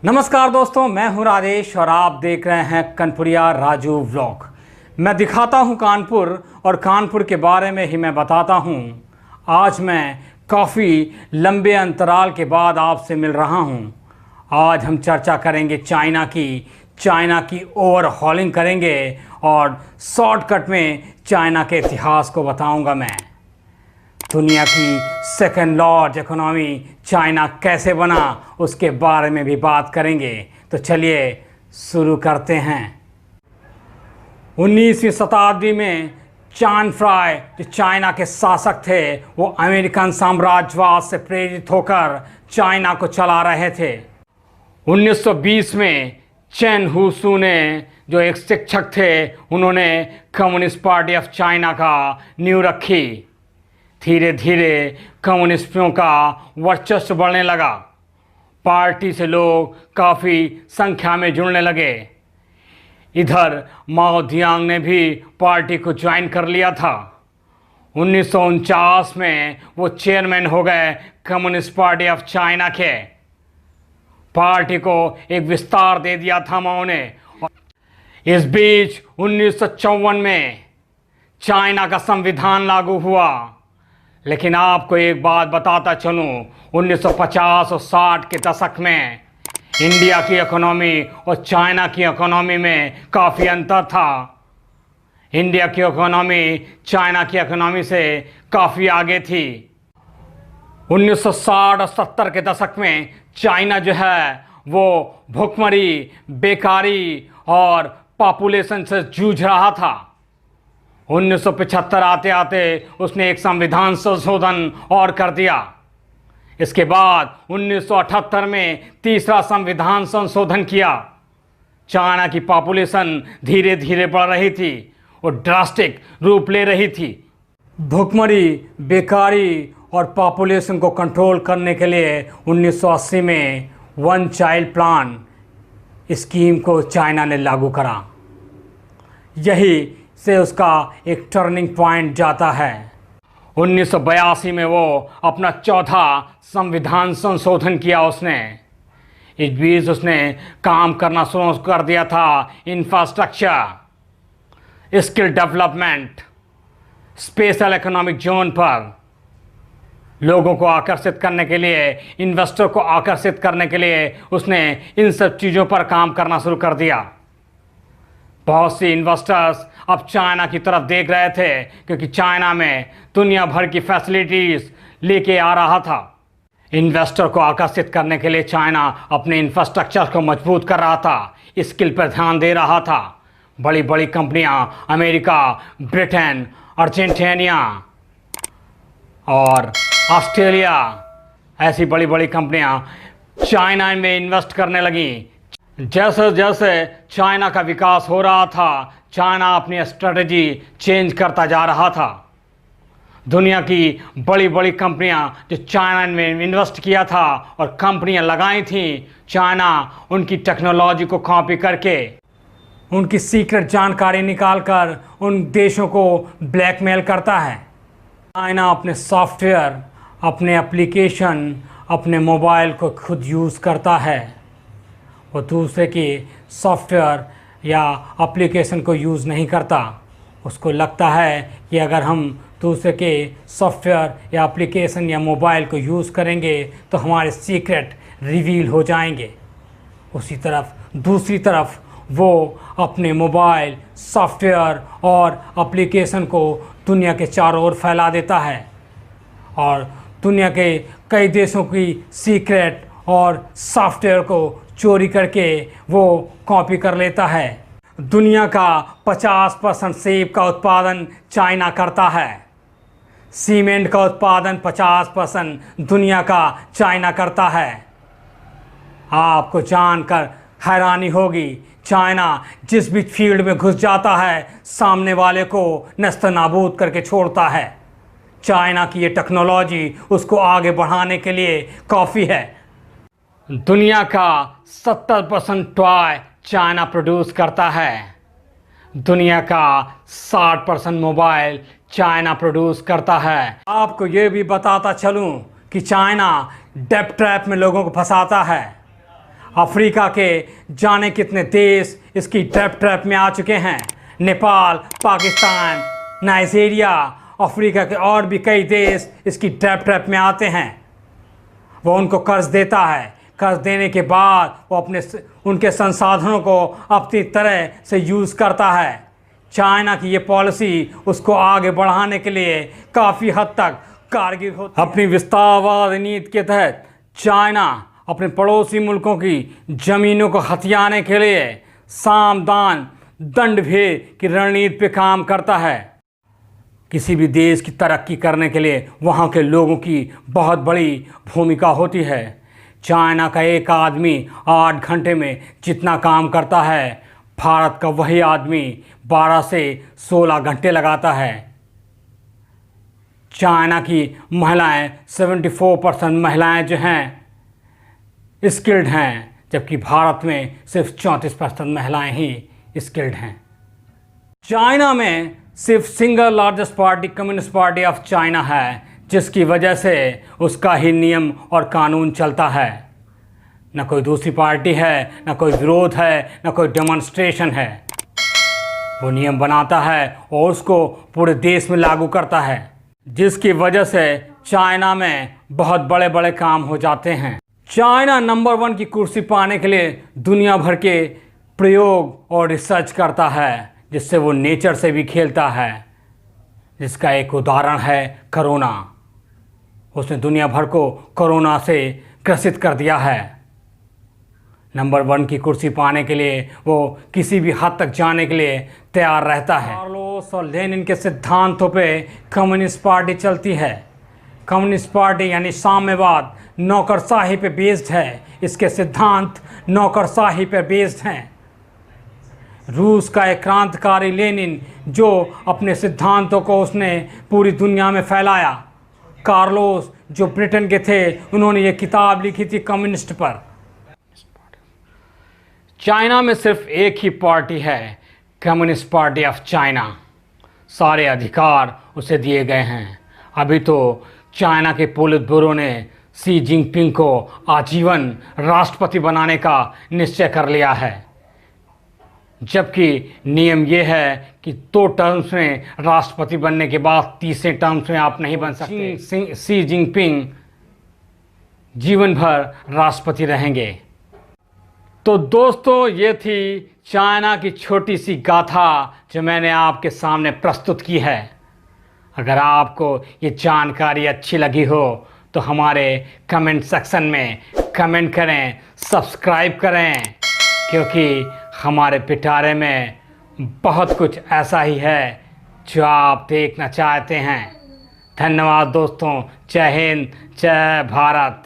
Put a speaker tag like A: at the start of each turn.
A: नमस्कार दोस्तों, मैं हूं राजेश और आप देख रहे हैं कनपुरिया राजू व्लॉग। मैं दिखाता हूं कानपुर और कानपुर के बारे में ही मैं बताता हूं। आज मैं काफ़ी लंबे अंतराल के बाद आपसे मिल रहा हूं। आज हम चर्चा करेंगे चाइना की ओवरहॉलिंग करेंगे और शॉर्टकट में चाइना के इतिहास को बताऊंगा मैं। दुनिया की सेकेंड लार्ज इकोनॉमी चाइना कैसे बना उसके बारे में भी बात करेंगे। तो चलिए शुरू करते हैं। 19वीं शताब्दी में चान फ्राई जो चाइना के शासक थे वो अमेरिकन साम्राज्यवाद से प्रेरित होकर चाइना को चला रहे थे। 1920 में चेन हुसू ने जो एक शिक्षक थे उन्होंने कम्युनिस्ट पार्टी ऑफ चाइना का नींव रखी। धीरे धीरे कम्युनिस्टों का वर्चस्व बढ़ने लगा। पार्टी से लोग काफ़ी संख्या में जुड़ने लगे। इधर माओ दियांग ने भी पार्टी को ज्वाइन कर लिया था। 1949 में वो चेयरमैन हो गए कम्युनिस्ट पार्टी ऑफ चाइना के। पार्टी को एक विस्तार दे दिया था माओ ने। इस बीच 1954 में चाइना का संविधान लागू हुआ। लेकिन आपको एक बात बताता चलूं, 1950 और 60 के दशक में इंडिया की इकोनॉमी और चाइना की इकोनॉमी में काफ़ी अंतर था। इंडिया की इकोनॉमी चाइना की इकोनॉमी से काफ़ी आगे थी। 1960 और 70 के दशक में चाइना जो है वो भुखमरी, बेकारी और पॉपुलेशन से जूझ रहा था। 1975 आते आते उसने एक संविधान संशोधन और कर दिया। इसके बाद 1978 में तीसरा संविधान संशोधन किया। चाइना की पॉपुलेशन धीरे धीरे बढ़ रही थी और ड्रास्टिक रूप ले रही थी। भुखमरी, बेकारी और पॉपुलेशन को कंट्रोल करने के लिए 1980 में वन चाइल्ड प्लान स्कीम को चाइना ने लागू करा। यही से उसका एक टर्निंग पॉइंट जाता है। 1982 में वो अपना चौथा संविधान संशोधन किया उसने। इस बीच उसने काम करना शुरू कर दिया था infrastructure, skill development, special economic zone पर। लोगों को आकर्षित करने के लिए, इन्वेस्टर को आकर्षित करने के लिए उसने इन सब चीज़ों पर काम करना शुरू कर दिया। बहुत सी इन्वेस्टर्स अब चाइना की तरफ देख रहे थे क्योंकि चाइना में दुनिया भर की फैसिलिटीज़ लेके आ रहा था। इन्वेस्टर को आकर्षित करने के लिए चाइना अपने इंफ्रास्ट्रक्चर को मजबूत कर रहा था, स्किल पर ध्यान दे रहा था। बड़ी बड़ी कंपनियां अमेरिका, ब्रिटेन, अर्जेंटीना और ऑस्ट्रेलिया ऐसी बड़ी बड़ी कंपनियां चाइना में इन्वेस्ट करने लगी। जैसे जैसे चाइना का विकास हो रहा था, चाइना अपनी स्ट्रेटजी चेंज करता जा रहा था। दुनिया की बड़ी बड़ी कंपनियां जो चाइना में इन्वेस्ट किया था और कंपनियां लगाई थी, चाइना उनकी टेक्नोलॉजी को कॉपी करके, उनकी सीक्रेट जानकारी निकालकर उन देशों को ब्लैकमेल करता है। चाइना अपने सॉफ्टवेयर, अपने एप्लीकेशन, अपने मोबाइल को खुद यूज़ करता है। वो दूसरे के सॉफ्टवेयर या एप्लीकेशन को यूज़ नहीं करता। उसको लगता है कि अगर हम दूसरे के सॉफ्टवेयर या एप्लीकेशन या मोबाइल को यूज़ करेंगे तो हमारे सीक्रेट रिवील हो जाएंगे। दूसरी तरफ वो अपने मोबाइल, सॉफ्टवेयर और एप्लीकेशन को दुनिया के चारों ओर फैला देता है और दुनिया के कई देशों की सीक्रेट और सॉफ्टवेयर को चोरी करके वो कॉपी कर लेता है। दुनिया का 50% सेब का उत्पादन चाइना करता है। सीमेंट का उत्पादन 50% दुनिया का चाइना करता है। आपको जानकर हैरानी होगी, चाइना जिस भी फील्ड में घुस जाता है सामने वाले को नस्तनाबूद करके छोड़ता है। चाइना की ये टेक्नोलॉजी उसको आगे बढ़ाने के लिए काफ़ी है। दुनिया का 70% टॉय चाइना प्रोड्यूस करता है। दुनिया का 60% मोबाइल चाइना प्रोड्यूस करता है। आपको ये भी बताता चलूं कि चाइना डेब्ट ट्रैप में लोगों को फंसाता है। अफ्रीका के जाने कितने देश इसकी ट्रैप में आ चुके हैं। नेपाल, पाकिस्तान, नाइजीरिया, अफ्रीका के और भी कई देश इसकी ट्रैप में आते हैं। वो उनको कर्ज देता है, कर्ज देने के बाद वो उनके संसाधनों को अपनी तरह से यूज़ करता है। चाइना की ये पॉलिसी उसको आगे बढ़ाने के लिए काफ़ी हद तक कारगर होती है। अपनी विस्तारवाद नीति के तहत चाइना अपने पड़ोसी मुल्कों की ज़मीनों को हथियाने के लिए साम दान दंड भेद की रणनीति पे काम करता है। किसी भी देश की तरक्की करने के लिए वहाँ के लोगों की बहुत बड़ी भूमिका होती है। चाइना का एक आदमी 8 घंटे में जितना काम करता है, भारत का वही आदमी 12 से 16 घंटे लगाता है। चाइना की महिलाएं 74% महिलाएं जो हैं स्किल्ड हैं, जबकि भारत में सिर्फ 34% महिलाएं ही स्किल्ड हैं। चाइना में सिर्फ single largest party communist party of China है, जिसकी वजह से उसका ही नियम और कानून चलता है। न कोई दूसरी पार्टी है, न कोई विरोध है, न कोई डेमोन्स्ट्रेशन है। वो नियम बनाता है और उसको पूरे देश में लागू करता है, जिसकी वजह से चाइना में बहुत बड़े बड़े काम हो जाते हैं। चाइना नंबर 1 की कुर्सी पाने के लिए दुनिया भर के प्रयोग और रिसर्च करता है, जिससे वो नेचर से भी खेलता है, जिसका एक उदाहरण है कोरोना। उसने दुनिया भर को कोरोना से ग्रसित कर दिया है। नंबर 1 की कुर्सी पाने के लिए वो किसी भी हद तक जाने के लिए तैयार रहता है। कार्लोस और लेनिन के सिद्धांतों पे कम्युनिस्ट पार्टी चलती है। कम्युनिस्ट पार्टी यानी साम्यवाद नौकरशाही पे बेस्ड है। इसके सिद्धांत नौकरशाही पे बेस्ड हैं। रूस का एक क्रांतिकारी लेनिन जो अपने सिद्धांतों को उसने पूरी दुनिया में फैलाया। कार्लोस जो ब्रिटेन के थे, उन्होंने ये किताब लिखी थी कम्युनिस्ट पर। चाइना में सिर्फ एक ही पार्टी है, कम्युनिस्ट पार्टी ऑफ चाइना। सारे अधिकार उसे दिए गए हैं। अभी तो चाइना के पोलित ब्यूरो ने शी जिनपिंग को आजीवन राष्ट्रपति बनाने का निश्चय कर लिया है, जबकि नियम यह है कि 2 टर्म्स में राष्ट्रपति बनने के बाद तीसरे टर्म्स में आप नहीं बन सकते। शी जिनपिंग जीवन भर राष्ट्रपति रहेंगे। तो दोस्तों, ये थी चाइना की छोटी सी गाथा जो मैंने आपके सामने प्रस्तुत की है। अगर आपको ये जानकारी अच्छी लगी हो तो हमारे कमेंट सेक्शन में कमेंट करें, सब्सक्राइब करें, क्योंकि हमारे पिटारे में बहुत कुछ ऐसा ही है जो आप देखना चाहते हैं। धन्यवाद दोस्तों। जय हिंद, जय भारत।